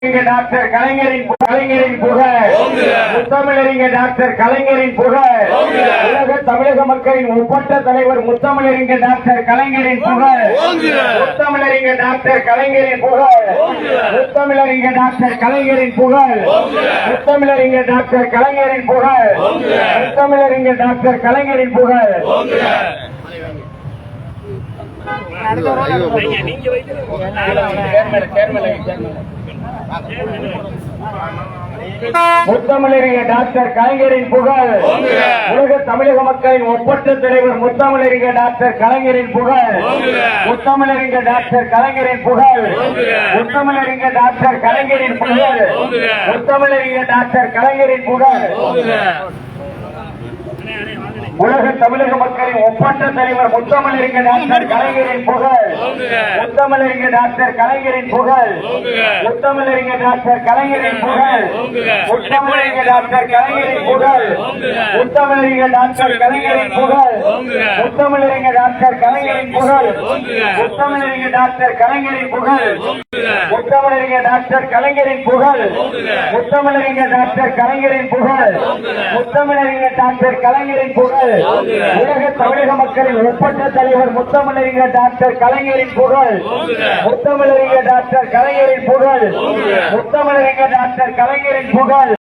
Doctor கலைஞரின் புகழ், முத்தமிழறிஞர் டாக்டர் கலைஞரின் புகழ், உலக தமிழக மக்களின் ஒப்பற்ற தலைவர் முத்தமிழறிஞர் டாக்டர் கலைஞரின் புகழ், முத்தமிழறிஞர் டாக்டர் கலைஞரின் புகழ், முத்தமிழறிஞர் டாக்டர் கலைஞரின் புகழ், முத்தமிழறிஞர் டாக்டர் கலைஞரின் புகழ், முத்தமிழறிஞர் டாக்டர் கலைஞரின் புகழ். முத்தமிழறிஞர் டாக்டர் கலைஞரின் புகழ், உலக தமிழக மக்களின் ஒப்பற்ற தலைவர் முத்தமிழறிஞர் டாக்டர் கலைஞரின் புகழ், முத்தமிழறிஞர் டாக்டர் கலைஞரின் புகழ், முத்தமிழறிஞர் டாக்டர் கலைஞரின் புகழ், முத்தமிழறிஞர் டாக்டர் கலைஞரின் புகழ். உலக தமிழக மக்களின் ஒப்பற்ற தலைவர் முத்தமிழறிஞர் டாக்டர் கலைஞரின் புகழ், முத்தமிழறிஞர் டாக்டர் கலைஞரின் புகழ், முத்தமிழறிஞர் டாக்டர் கலைஞரின் புகழ், முத்தமிழறிஞர் டாக்டர் கலைஞரின் புகழ், முத்தமிழறிஞர் டாக்டர் கலைஞரின் புகழ், முத்தமிழறிஞர் டாக்டர் கலைஞரின் புகழ், முத்தமிழறிஞர் டாக்டர் கலைஞரின் புகழ், முத்தமிழறிஞர் டாக்டர் கலைஞரின் புகழ், முத்தமிழறிஞர் டாக்டர் கலைஞரின் புகழ், முத்தமிழறிஞர் டாக்டர் கலைஞரின் புகழ். உலக தமிழக மக்களின் ஒப்பற்ற தலைவர் முத்தமிழறிஞர் டாக்டர் கலைஞரின் புகழ், முத்தமிழறிஞர் டாக்டர் கலைஞரின் புகழ், முத்தமிழறிஞர் டாக்டர் கலைஞரின் புகழ்.